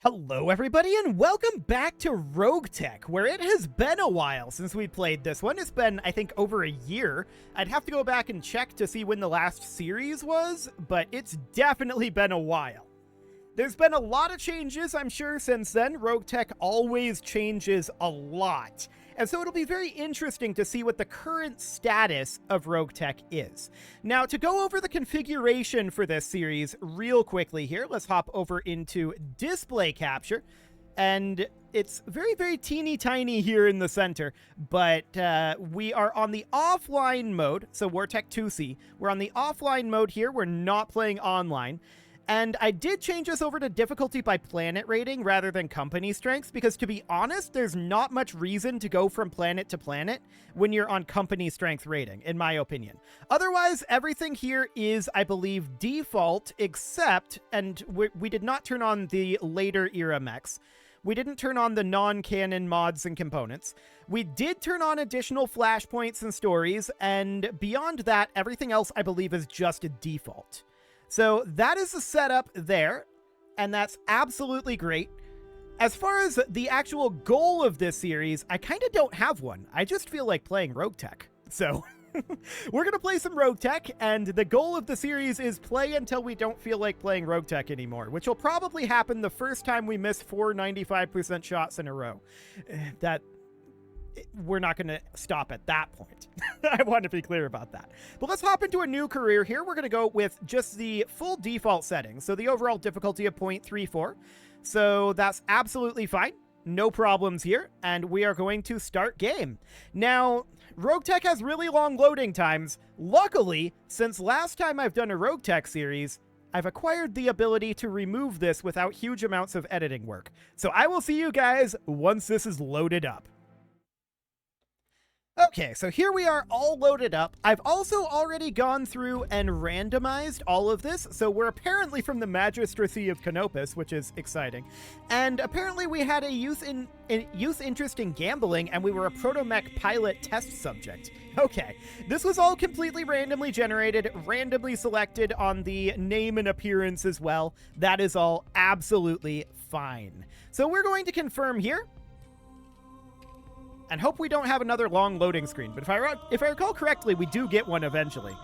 Hello everybody and welcome back to RogueTech, where it has been a while since we played this one. It's been, I think, over a year. I'd have to go back and check to see when the last series was, but it's definitely been a while. There's been a lot of changes, I'm sure, since then. RogueTech always changes a lot. And so it'll be very interesting to see what the current status of RogueTech is. Now, to go over the configuration for this series real quickly here, let's hop over into display capture. And it's very, very teeny tiny here in the center, but we are on the offline mode. So WarTech 2C, we're on the offline mode here. We're not playing online. And I did change this over to difficulty by planet rating rather than company strengths, because to be honest, there's not much reason to go from planet to planet when you're on company strength rating, in my opinion. Otherwise, everything here is, I believe, default, except, and we did not turn on the later era mechs. We didn't turn on the non-canon mods and components. We did turn on additional flashpoints and stories, and beyond that, everything else, I believe, is just a default. So that is the setup there, and that's absolutely great. As far as the actual goal of this series, I kind of don't have one. I just feel like playing RogueTech. So we're going to play some RogueTech, and the goal of the series is play until we don't feel like playing RogueTech anymore, which will probably happen the first time we miss 4 95% shots in a row. We're not going to stop at that point. I want to be clear about that. But let's hop into a new career here. We're going to go with just the full default settings. So the overall difficulty of 0.34. So that's absolutely fine. No problems here. And we are going to start game. Now, RogueTech has really long loading times. Luckily, since last time I've done a RogueTech series, I've acquired the ability to remove this without huge amounts of editing work. So I will see you guys once this is loaded up. Okay, so here we are all loaded up. I've also already gone through and randomized all of this, so we're apparently from the Magistracy of Canopus, which is exciting. And apparently we had a youth interest in gambling, and we were a proto-mech pilot test subject. Okay, this was all completely randomly generated, randomly selected on the name and appearance as well. That is all absolutely fine. So we're going to confirm here. And hope we don't have another long loading screen. But if I recall correctly, we do get one eventually.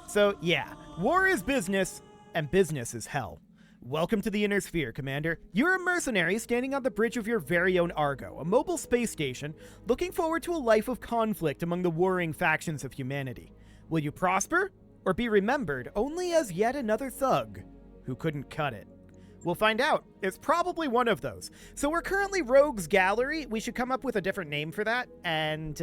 So yeah, war is business, and business is hell. Welcome to the Inner Sphere, Commander. You're a mercenary standing on the bridge of your very own Argo, a mobile space station, looking forward to a life of conflict among the warring factions of humanity. Will you prosper, or be remembered only as yet another thug who couldn't cut it? We'll find out. It's probably one of those. So we're currently Rogues Gallery. We should come up with a different name for that, and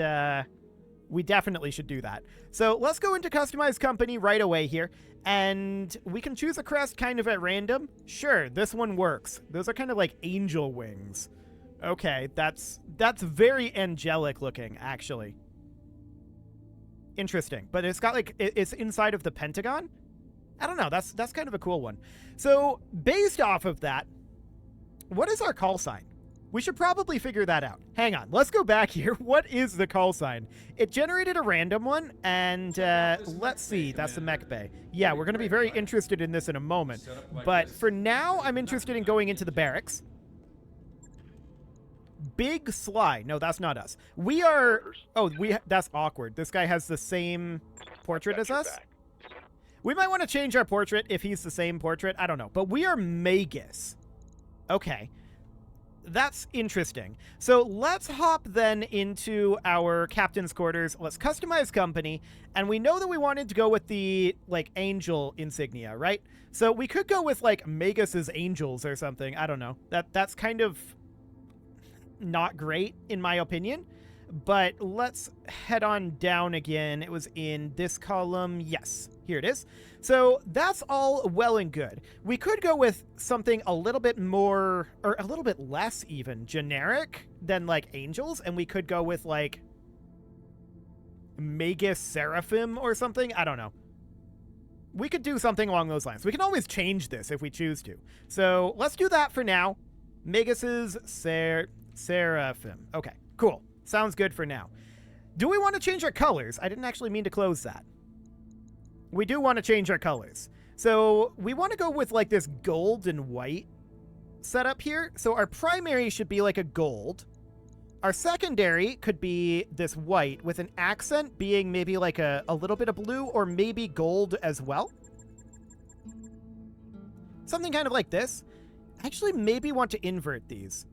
we definitely should do that. So let's go into Customize Company right away here, and we can choose a crest kind of at random. Sure, this one works. Those are kind of like angel wings. Okay, that's very angelic looking, actually. Interesting, but it's got like, it's inside of the Pentagon? I don't know, that's kind of a cool one. So, based off of that, what is our call sign? We should probably figure that out. Hang on, let's go back here. What is the call sign? It generated a random one, and let's see, that's the mech bay. Yeah, we're going to be very interested in this in a moment. But for now, I'm interested in going into the barracks. Big Sly. No, that's not us. We are... Oh, that's awkward. This guy has the same portrait as us? We might want to change our portrait if he's the same portrait. I don't know. But we are Magus. Okay. That's interesting. So let's hop then into our captain's quarters. Let's customize company. And we know that we wanted to go with the, like, angel insignia, right? So we could go with, like, Magus's angels or something. I don't know. That's kind of not great, in my opinion. But let's head on down again. It was in this column. Yes, here it is. So that's all well and good. We could go with something a little bit more, or a little bit less even, generic than like angels. And we could go with like Magus Seraphim or something. I don't know. We could do something along those lines. We can always change this if we choose to. So let's do that for now. Magus's Seraphim. Okay, cool. Sounds good for now. Do we want to change our colors? I didn't actually mean to close that. We do want to change our colors. So we want to go with like this gold and white setup here. So our primary should be like a gold. Our secondary could be this white with an accent being maybe like a little bit of blue or maybe gold as well. Something kind of like this. I actually maybe want to invert these.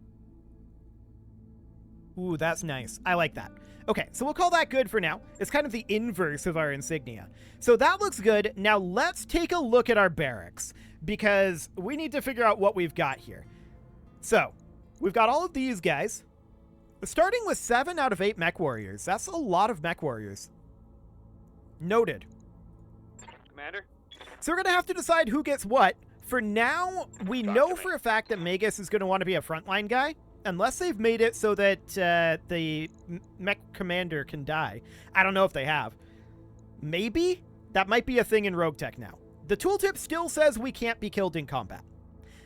Ooh, that's nice. I like that. Okay, so we'll call that good for now. It's kind of the inverse of our insignia. So that looks good. Now let's take a look at our barracks because we need to figure out what we've got here. So we've got all of these guys. Starting with 7 out of 8 mech warriors. That's a lot of mech warriors. Noted. Commander? So we're going to have to decide who gets what. For now, we know for a fact that Magus is going to want to be a frontline guy. Unless they've made it so that the mech commander can die. I don't know if they have. Maybe? That might be a thing in RogueTech now. The tooltip still says we can't be killed in combat.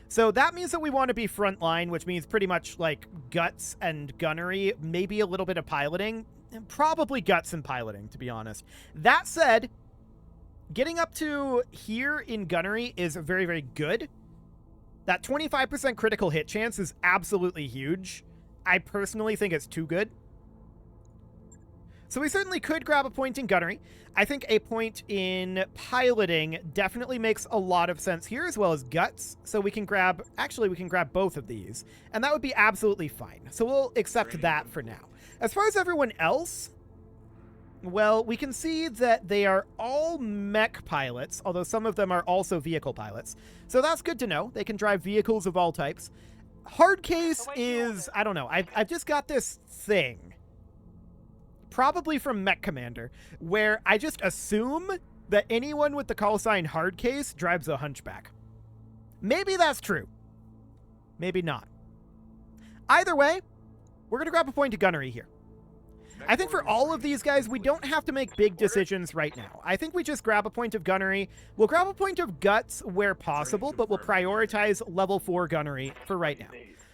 So that means that we want to be frontline, which means pretty much like guts and gunnery, maybe a little bit of piloting, and probably guts and piloting, to be honest. That said, getting up to here in gunnery is very, very good. That 25% critical hit chance is absolutely huge. I personally think it's too good. So we certainly could grab a point in gunnery. I think a point in piloting definitely makes a lot of sense here, as well as guts. So we can grab, actually we can grab both of these, and that would be absolutely fine. So we'll accept that for now. As far as everyone else, well, we can see that they are all mech pilots, although some of them are also vehicle pilots. So that's good to know. They can drive vehicles of all types. Hard case is, I don't know, I've just got this thing, probably from Mech Commander, where I just assume that anyone with the call sign hard case drives a hunchback. Maybe that's true. Maybe not. Either way, we're going to grab a point of gunnery here. I think for all of these guys, we don't have to make big decisions right now. I think we just grab a point of gunnery. We'll grab a point of guts where possible, but we'll prioritize level 4 gunnery for right now.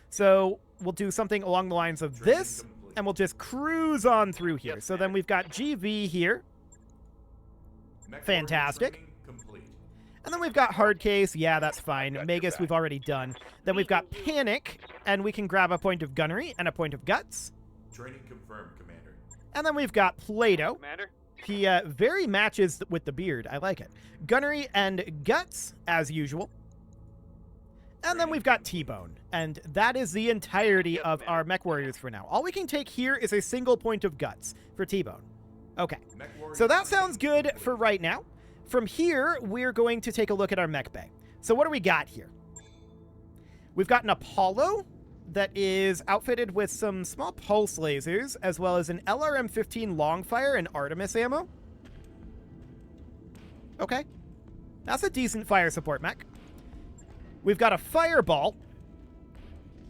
So we'll do something along the lines of this, and we'll just cruise on through here. So then we've got GV here. Fantastic. And then we've got hard case. Yeah, that's fine. Magus we've already done. Then we've got panic, and we can grab a point of gunnery and a point of guts. Training confirmed, Commander. And then we've got Plato. Commander? He very matches with the beard. I like it. Gunnery and guts, as usual. And then we've got T-Bone. And that is the entirety of our mech warriors for now. All we can take here is a single point of guts for T-Bone. Okay. So that sounds good for right now. From here, we're going to take a look at our mech bay. So what do we got here? We've got an Apollo that is outfitted with some small pulse lasers, as well as an LRM-15 Longfire and Artemis ammo. Okay. That's a decent fire support mech. We've got a Fireball,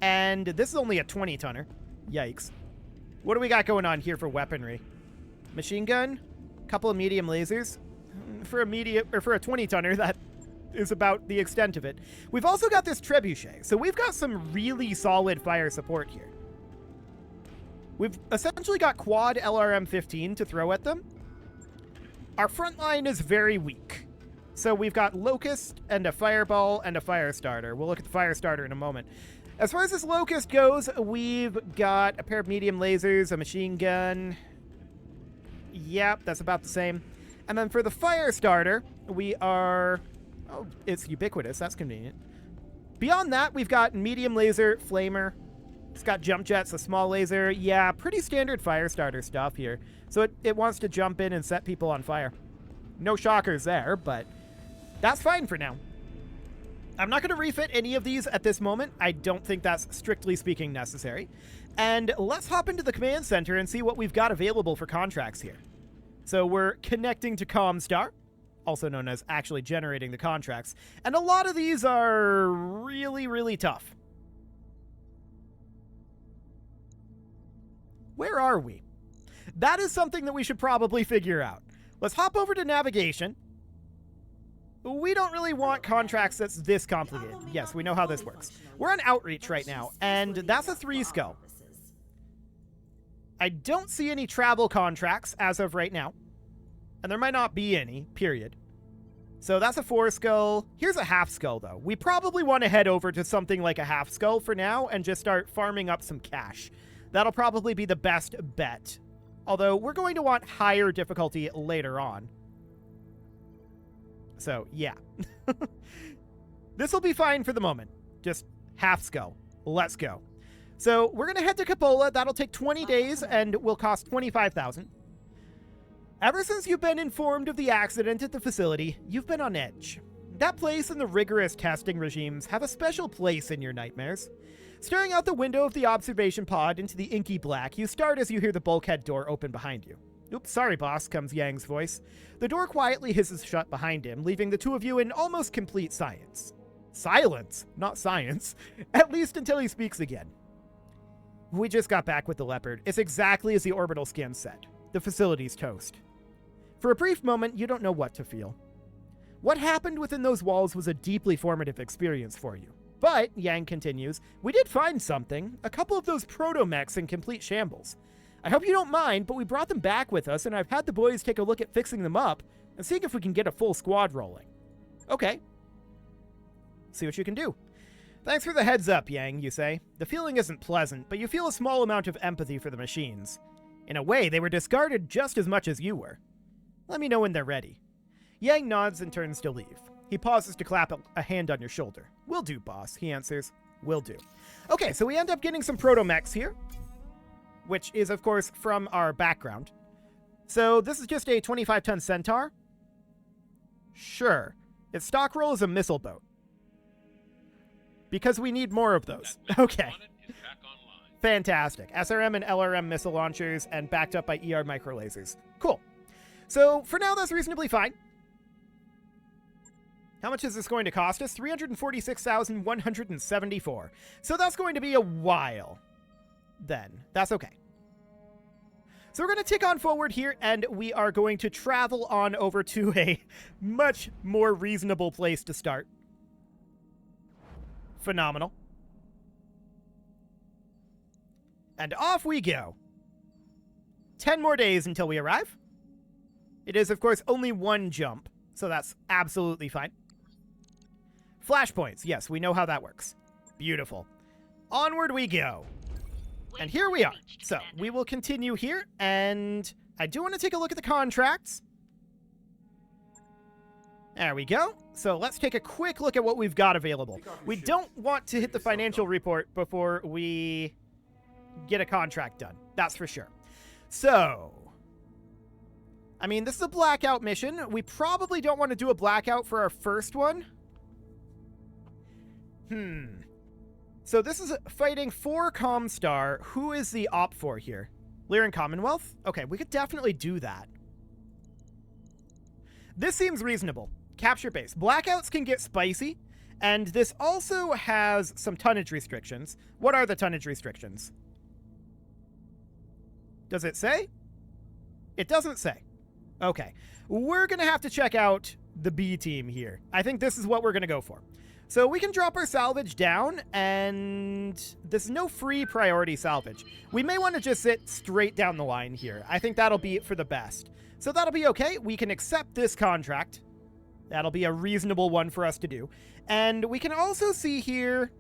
and this is only a 20-tonner. Yikes. What do we got going on here for weaponry? Machine gun, couple of medium lasers. For a 20-tonner, that is about the extent of it. We've also got this trebuchet, so we've got some really solid fire support here. We've essentially got quad LRM-15 to throw at them. Our front line is very weak. So we've got Locust and a Fireball and a Firestarter. We'll look at the Firestarter in a moment. As far as this Locust goes, we've got a pair of medium lasers, a machine gun. Yep, that's about the same. And then for the Firestarter, we are... Oh, it's ubiquitous. That's convenient. Beyond that, we've got medium laser, flamer. It's got jump jets, a small laser. Yeah, pretty standard Firestarter stuff here. So it wants to jump in and set people on fire. No shockers there, but that's fine for now. I'm not going to refit any of these at this moment. I don't think that's strictly speaking necessary. And let's hop into the command center and see what we've got available for contracts here. So we're connecting to Comstar, also known as actually generating the contracts. And a lot of these are really, really tough. Where are we? That is something that we should probably figure out. Let's hop over to navigation. We don't really want contracts that's this complicated. Yes, we know how this works. We're on outreach right now, and that's a 3 skull. I don't see any travel contracts as of right now. And there might not be any, period. So that's a 4 skull. Here's a half skull, though. We probably want to head over to something like a half skull for now and just start farming up some cash. That'll probably be the best bet. Although, we're going to want higher difficulty later on. So, yeah. This will be fine for the moment. Just half skull. Let's go. So, we're going to head to Capola. That'll take 20 days and will cost 25,000. Ever since you've been informed of the accident at the facility, you've been on edge. That place and the rigorous testing regimes have a special place in your nightmares. Staring out the window of the observation pod into the inky black, you start as you hear the bulkhead door open behind you. Oops, sorry, boss, comes Yang's voice. The door quietly hisses shut behind him, leaving the two of you in almost complete silence. Silence, not science. At least until he speaks again. We just got back with the Leopard. It's exactly as the orbital scan said. The facility's toast. For a brief moment, you don't know what to feel. What happened within those walls was a deeply formative experience for you. But, Yang continues, we did find something. A couple of those proto-mechs in complete shambles. I hope you don't mind, but we brought them back with us, and I've had the boys take a look at fixing them up and seeing if we can get a full squad rolling. Okay. See what you can do. Thanks for the heads up, Yang, you say. The feeling isn't pleasant, but you feel a small amount of empathy for the machines. In a way, they were discarded just as much as you were. Let me know when they're ready. Yang nods and turns to leave. He pauses to clap a hand on your shoulder. Will do, boss, he answers. Will do. Okay, so we end up getting some proto-mechs here, which is, of course, from our background. So this is just a 25-ton Centaur. Sure. Its stock roll is a missile boat. Because we need more of those. Okay. Fantastic. SRM and LRM missile launchers and backed up by ER microlasers. Cool. So, for now, that's reasonably fine. How much is this going to cost us? 346,174. So that's going to be a while. Then. That's okay. So we're going to tick on forward here, and we are going to travel on over to a much more reasonable place to start. Phenomenal. And off we go. 10 more days until we arrive. It is, of course, only one jump, so that's absolutely fine. Flashpoints. Yes, we know how that works. Beautiful. Onward we go. And here we are. So, we will continue here, and I do want to take a look at the contracts. There we go. So, let's take a quick look at what we've got available. We don't want to hit the financial report before we get a contract done. That's for sure. So, I mean, this is a blackout mission. We probably don't want to do a blackout for our first one. So this is fighting for Comstar. Who is the op for here? Lyran Commonwealth? Okay, we could definitely do that. This seems reasonable. Capture base. Blackouts can get spicy, and this also has some tonnage restrictions. What are the tonnage restrictions? Does it say? It doesn't say. Okay. We're going to have to check out the B team here. I think this is what we're going to go for. So we can drop our salvage down, and there's no free priority salvage. We may want to just sit straight down the line here. I think that'll be for the best. So that'll be okay. We can accept this contract. That'll be a reasonable one for us to do. And we can also see here,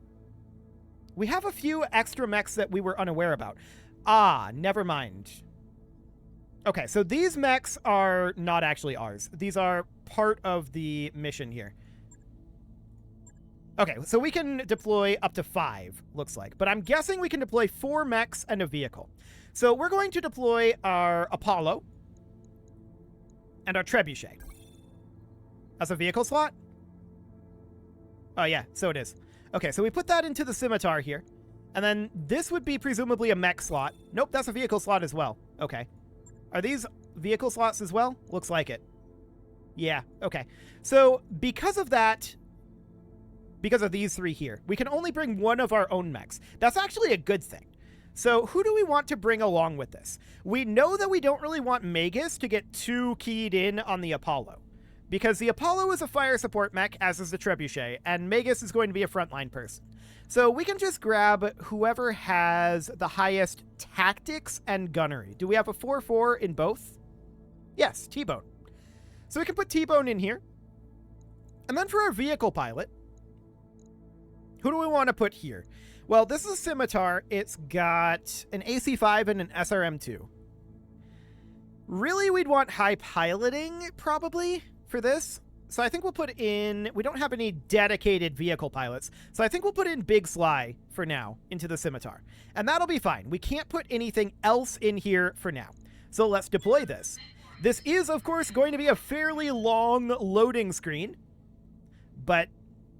we have a few extra mechs that we were unaware about. Ah, never mind. Okay, so these mechs are not actually ours. These are part of the mission here. Okay, so we can deploy up to 5, looks like. But I'm guessing we can deploy 4 mechs and a vehicle. So we're going to deploy our Apollo and our Trebuchet. As a vehicle slot? Oh, yeah, so it is. Okay, so we put that into the Scimitar here. And then this would be presumably a mech slot. Nope, that's a vehicle slot as well. Okay. Are these vehicle slots as well? Looks like it. Yeah, okay. So because of that, because of these 3 here, we can only bring one of our own mechs. That's actually a good thing. So who do we want to bring along with this? We know that we don't really want Magus to get too keyed in on the Apollo, because the Apollo is a fire support mech, as is the Trebuchet, and Magus is going to be a frontline person. So we can just grab whoever has the highest tactics and gunnery. Do we have a 4-4 in both? Yes, T-Bone. So we can put T-Bone in here. And then for our vehicle pilot, who do we want to put here? Well, this is a scimitar. It's got an AC-5 and an SRM-2. Really, we'd want high piloting, probably, for this. So I think we'll put in... We don't have any dedicated vehicle pilots, so I think we'll put in Big Sly for now into the scimitar. And that'll be fine. We can't put anything else in here for now. So let's deploy this. This is, of course, going to be a fairly long loading screen, but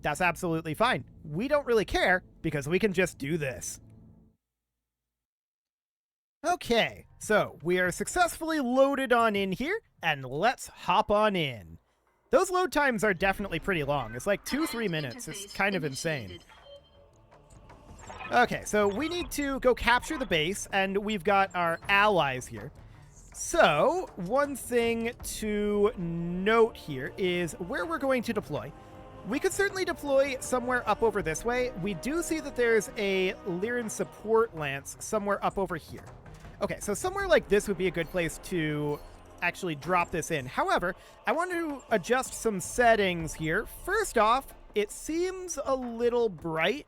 that's absolutely fine. We don't really care, because we can just do this. Okay, so we are successfully loaded on in here, and let's hop on in. Those load times are definitely pretty long. It's like 2-3 minutes. It's kind of insane. Okay, so we need to go capture the base, and we've got our allies here. So, one thing to note here is where we're going to deploy. We could certainly deploy somewhere up over this way. We do see that there's a Lyran support lance somewhere up over here. Okay, so somewhere like this would be a good place to actually drop this in. However, I want to adjust some settings here. First off, it seems a little bright.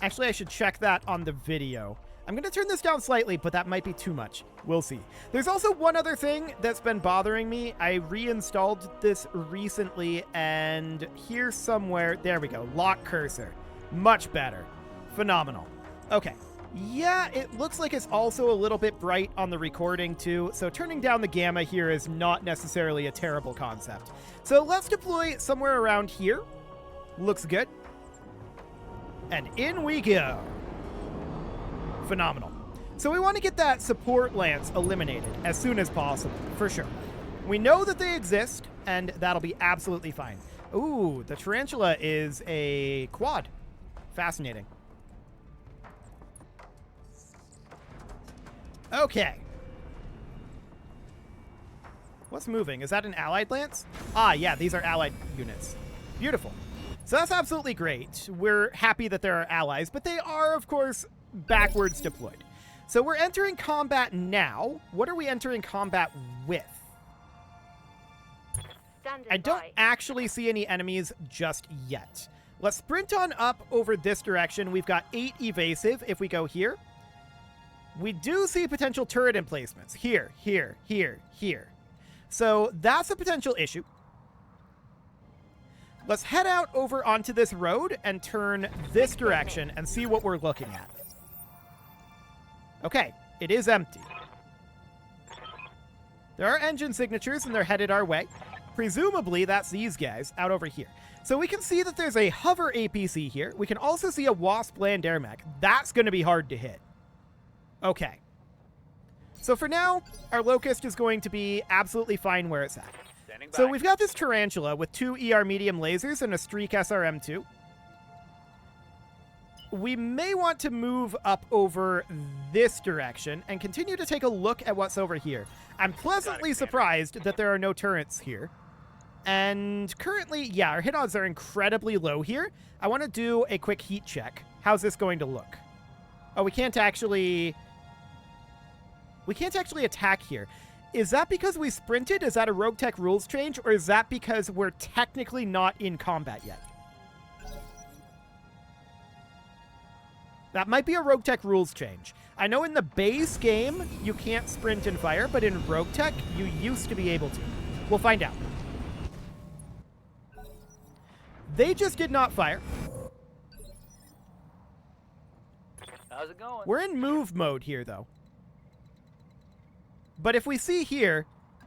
Actually, I should check that on the video. I'm going to turn this down slightly, but that might be too much. We'll see. There's also one other thing that's been bothering me. I reinstalled this recently, and here somewhere... There we go. Lock cursor. Much better. Phenomenal. Okay. Yeah, it looks like it's also a little bit bright on the recording, too, so turning down the gamma here is not necessarily a terrible concept. So let's deploy somewhere around here. Looks good. And in we go. Phenomenal. So we want to get that support lance eliminated as soon as possible, for sure. We know that they exist, and that'll be absolutely fine. Ooh, the tarantula is a quad. Fascinating. Okay. What's moving? Is that an allied lance? Ah, yeah, these are allied units. Beautiful. So that's absolutely great. We're happy that there are allies, but they are, of course, backwards deployed. So we're entering combat now. What are we entering combat with? I don't actually see any enemies just yet. Let's sprint on up over this direction. We've got 8 evasive if we go here. We do see potential turret emplacements. Here, here, here, here. So that's a potential issue. Let's head out over onto this road and turn this direction and see what we're looking at. Okay, it is empty. There are engine signatures, and they're headed our way. Presumably, that's these guys out over here. So we can see that there's a hover APC here. We can also see a Wasp land air mech. That's going to be hard to hit. Okay. So for now, our Locust is going to be absolutely fine where it's at. So we've got this Tarantula with 2 ER medium lasers and a Streak SRM-2. We may want to move up over this direction and continue to take a look at what's over here. I'm pleasantly surprised that there are no turrets here. And currently, yeah, our hit odds are incredibly low here. I want to do a quick heat check. How's this going to look? Oh, we can't actually attack here. Is that because we sprinted? Is that a RogueTech rules change? Or is that because we're technically not in combat yet? That might be a RogueTech rules change. I know in the base game, you can't sprint and fire, but in RogueTech, you used to be able to. We'll find out. They just did not fire. How's it going? We're in move mode here, though. But if we see here,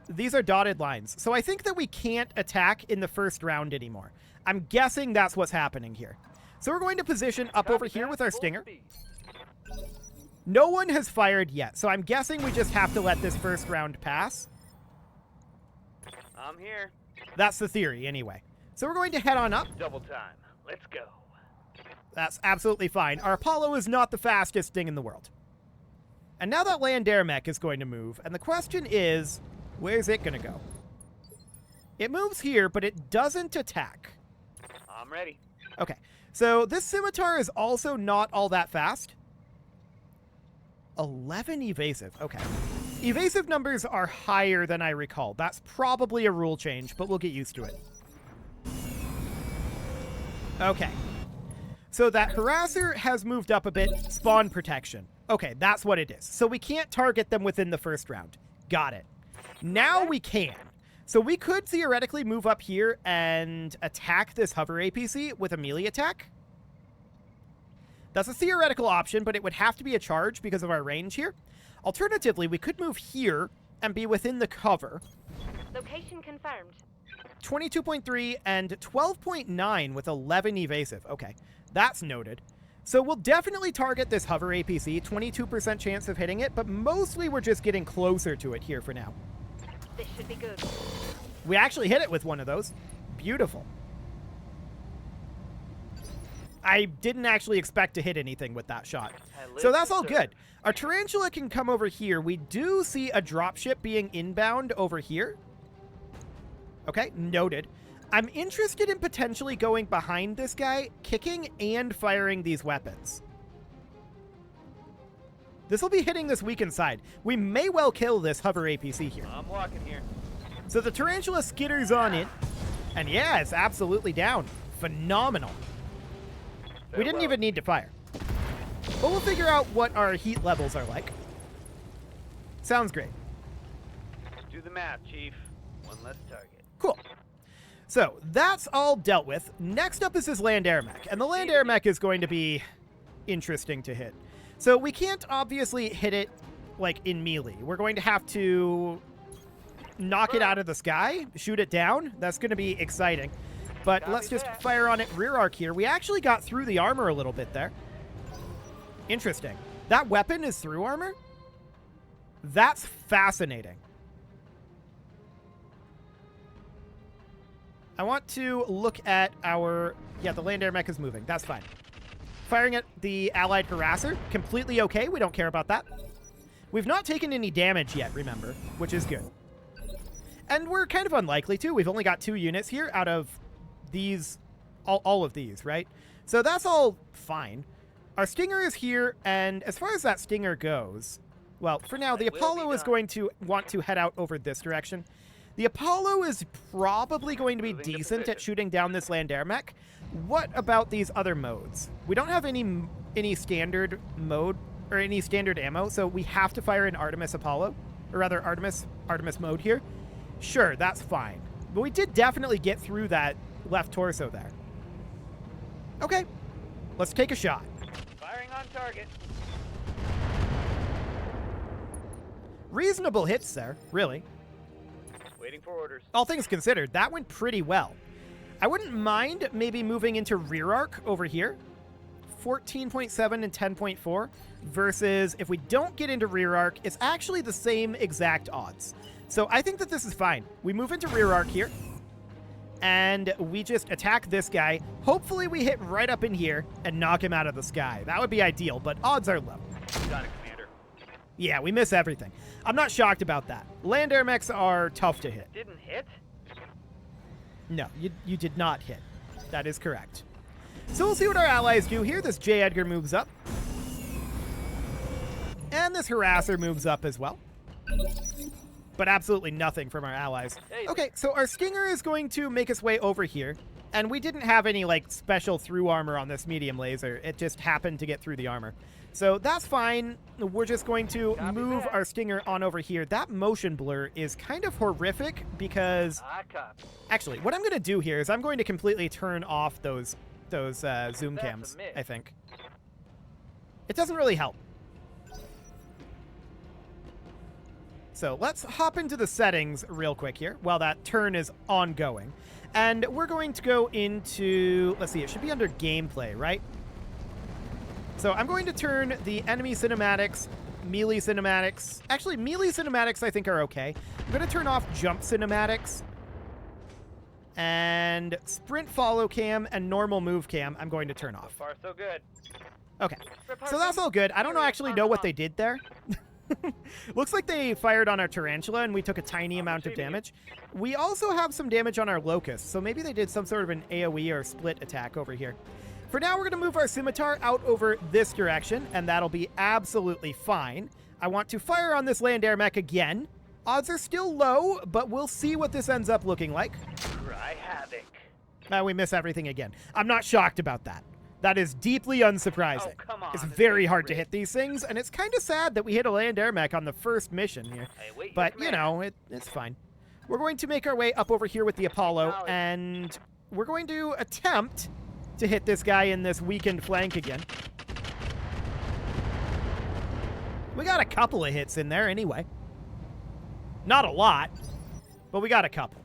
these are dotted lines. So I think that we can't attack in the first round anymore. I'm guessing that's what's happening here. So we're going to position up over here with our Stinger. No one has fired yet, so I'm guessing we just have to let this first round pass. I'm here. That's the theory, anyway. So we're going to head on up. Double time. Let's go. That's absolutely fine. Our Apollo is not the fastest thing in the world. And now that land air mech is going to move, and the question is, where's it going to go? It moves here, but it doesn't attack. I'm ready. Okay, so this scimitar is also not all that fast. 11 evasive, okay. Evasive numbers are higher than I recall. That's probably a rule change, but we'll get used to it. Okay. So that harasser has moved up a bit. Spawn protection. Okay, that's what it is. So we can't target them within the first round. Got it. Now we can. So we could theoretically move up here and attack this hover APC with a melee attack. That's a theoretical option, but it would have to be a charge because of our range here. Alternatively, we could move here and be within the cover. Location confirmed. 22.3 and 12.9 with 11 evasive. Okay, that's noted. So we'll definitely target this hover APC, 22% chance of hitting it, but mostly we're just getting closer to it here for now. This should be good. We actually hit it with one of those. Beautiful. I didn't actually expect to hit anything with that shot. So that's all good. Our tarantula can come over here. We do see a dropship being inbound over here. Okay, noted. I'm interested in potentially going behind this guy, kicking and firing these weapons. This will be hitting this weakened side. We may well kill this hover APC here. I'm walking here. So the tarantula skitters on it. And yeah, it's absolutely down. Phenomenal. We didn't even need to fire. But we'll figure out what our heat levels are like. Sounds great. Do the math, Chief. One less target. Cool. So that's all dealt with. Next up is this land air mech. And the land air mech is going to be interesting to hit. So we can't obviously hit it like in melee. We're going to have to knock it out of the sky, shoot it down. That's going to be exciting. But let's just fire on it rear arc here. We actually got through the armor a little bit there. Interesting. That weapon is through armor? That's fascinating. I want to look at our... Yeah, the land air mech is moving. That's fine. Firing at the allied harasser. Completely okay. We don't care about that. We've not taken any damage yet, remember, which is good. And we're kind of unlikely to. We've only got 2 units here out of these, all of these, right? So that's all fine. Our Stinger is here, and as far as that Stinger goes, well, for now, the Apollo is going to want to head out over this direction. The Apollo is probably going to be decent at shooting down this land air mech. What about these other modes? We don't have any standard mode or any standard ammo, so we have to fire an Artemis Apollo, or rather Artemis mode here. Sure, that's fine. But we did definitely get through that left torso there. Okay, let's take a shot. Firing on target. Reasonable hits there, really. Waiting for orders. All things considered, that went pretty well. I wouldn't mind maybe moving into rear arc over here. 14.7 and 10.4 versus if we don't get into rear arc, it's actually the same exact odds. So I think that this is fine. We move into rear arc here, and we just attack this guy. Hopefully we hit right up in here and knock him out of the sky. That would be ideal, but odds are low. Got it, Commander. Yeah, we miss everything. I'm not shocked about that. Land air mechs are tough to hit. Didn't hit? No, you did not hit. That is correct. So we'll see what our allies do here. This J. Edgar moves up. And this harasser moves up as well. But absolutely nothing from our allies. Okay, so our Stinger is going to make its way over here. And we didn't have any, like, special through armor on this medium laser. It just happened to get through the armor. So that's fine. We're just going to move our Stinger on over here. That motion blur is kind of horrific because... Actually, what I'm going to do here is I'm going to completely turn off those zoom cams, I think. It doesn't really help. So let's hop into the settings real quick here while that turn is ongoing. And we're going to go into, let's see, it should be under gameplay, right? So I'm going to turn the enemy cinematics, melee cinematics. Actually, melee cinematics I think are okay. I'm going to turn off jump cinematics. And sprint follow cam and normal move cam I'm going to turn off. So far, so good. Okay, so that's all good. I don't actually know what they did there. Looks like they fired on our tarantula and we took a tiny amount of damage. We also have some damage on our locust, so maybe they did some sort of an AoE or split attack over here. For now, we're going to move our scimitar out over this direction, and that'll be absolutely fine. I want to fire on this land air mech again. Odds are still low, but we'll see what this ends up looking like. Cry havoc. We miss everything again. I'm not shocked about that. That is deeply unsurprising. Oh, come on. It's this very ain't hard to rigged. hit these things, and it's kind of sad that we hit a land air mech on the first mission here. Hey, wait, your But, you command. know, it's fine. We're going to make our way up over here with the Apollo, Acknowledge. and we're going to attempt to hit this guy in this weakened flank again. We got a couple of hits in there anyway. Not a lot, but we got a couple.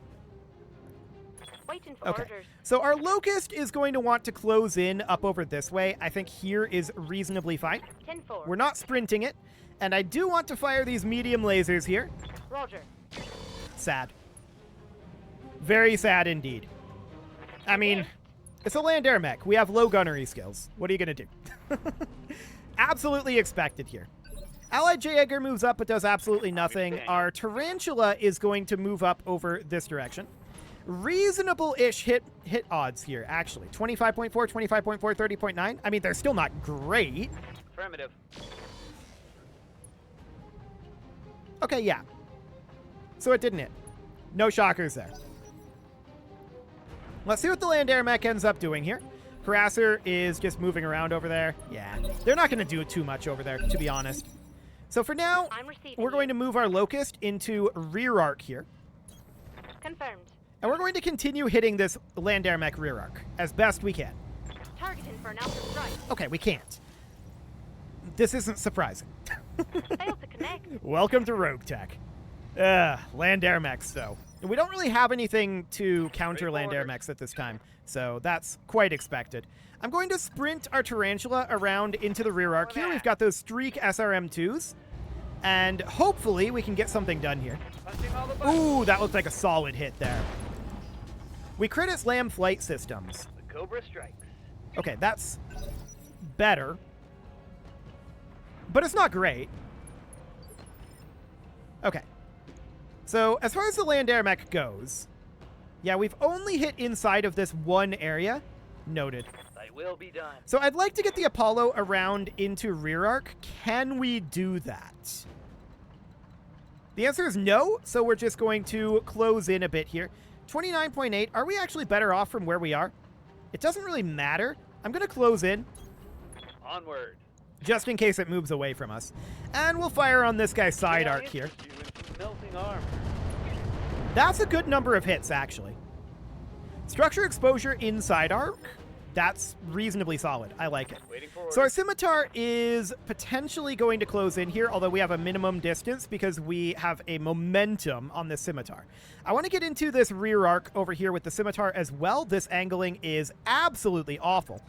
Waiting for Okay. orders. So our Locust is going to want to close in up over this way. I think here is reasonably fine. 10-4. We're not sprinting it, and I do want to fire these medium lasers here. Roger. Sad. Very sad indeed. I mean, it's a land air mech. We have low gunnery skills. What are you going to do? Absolutely expected here. Allied Jaeger moves up but does absolutely nothing. Our Tarantula is going to move up over this direction. Reasonable-ish hit odds here, actually. 25.4, 25.4, 30.9. I mean, they're still not great. Affirmative. Okay, yeah. So it didn't hit. No shockers there. Let's see what the land air mech ends up doing here. Harasser is just moving around over there. Yeah, they're not going to do too much over there, to be honest. So for now, I'm receiving we're going to move our Locust into rear arc here. Confirmed. And we're going to continue hitting this land air mech rear arc as best we can. Targeting for an alpha strike. Okay, we can't. This isn't surprising. Failed to connect. Welcome to RogueTech. Land air mechs, though. We don't really have anything to counter land air mechs at this time, so that's quite expected. I'm going to sprint our Tarantula around into the rear arc here. We've got those Streak SRM2s, and hopefully we can get something done here. Punching all the buttons. Ooh, that looked like a solid hit there. We crit its LAM flight systems. The Cobra strikes. Okay, that's better, but it's not great. Okay. So, as far as the land air mech goes, yeah, we've only hit inside of this one area. Noted. Thy will be done. So, I'd like to get the Apollo around into rear arc. Can we do that? The answer is no, so we're just going to close in a bit here. 29.8. Are we actually better off from where we are? It doesn't really matter. I'm going to close in, Onward. just in case it moves away from us. And we'll fire on this guy's side May I arc here. interest you in some melting armor? That's a good number of hits, actually. Structure exposure inside arc. That's reasonably solid. I like it. Waiting for So our orders. Scimitar is potentially going to close in here, although we have a minimum distance because we have a momentum on the Scimitar. I want to get into this rear arc over here with the Scimitar as well. This angling is absolutely awful.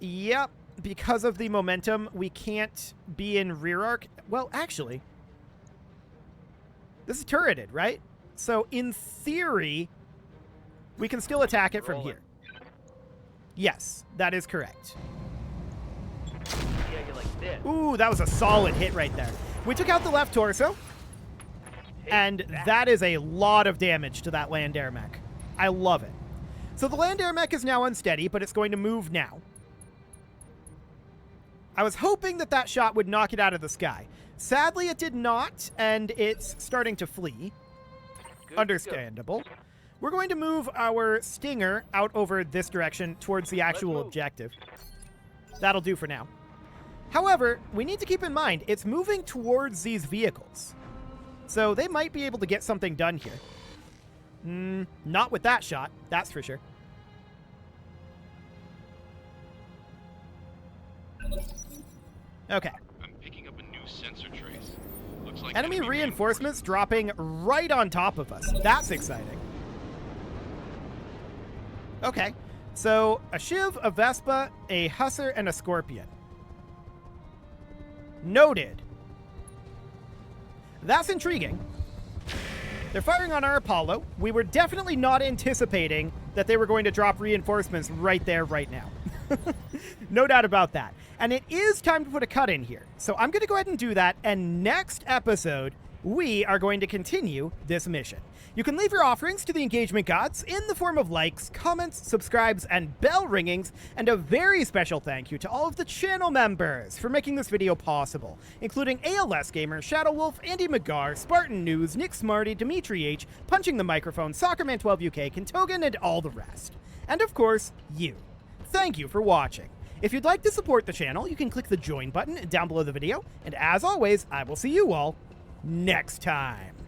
Yep, because of the momentum, we can't be in rear arc. Well, actually, this is turreted, right? So in theory, we can still attack it from Rolling. here. Yes, that is correct. Yeah, you like this. Ooh, that was a solid hit right there. We took out the left torso, Take and that is a lot of damage to that land air mech. I love it. So the land air mech is now unsteady, but it's going to move now. I was hoping that that shot would knock it out of the sky. Sadly, it did not, and it's starting to flee. Good to go. Understandable. We're going to move our Stinger out over this direction towards the actual move. objective. That'll do for now. However, we need to keep in mind, it's moving towards these vehicles. So they might be able to get something done here. Not with that shot, that's for sure. Okay. I'm picking up a new sensor trace. Looks like Enemy reinforcements dropping right on top of us. That's exciting. Okay. So, a Shiv, a Vespa, a Hussar, and a Scorpion. Noted. That's intriguing. They're firing on our Apollo. We were definitely not anticipating that they were going to drop reinforcements right there, right now. No doubt about that. And it is time to put a cut in here. So I'm going to go ahead and do that. And next episode we are going to continue this mission. You can leave your offerings to the engagement gods in the form of likes, comments, subscribes, and bell ringings, and a very special thank you to all of the channel members for making this video possible, including ALS Gamer, Shadow Wolf, Andy McGar, Spartan News, Nick Smarty, Dimitri H, Punching the Microphone, Soccerman12UK, Kentogan, and all the rest. And of course, you. Thank you for watching. If you'd like to support the channel, you can click the join button down below the video, and as always, I will see you all next time.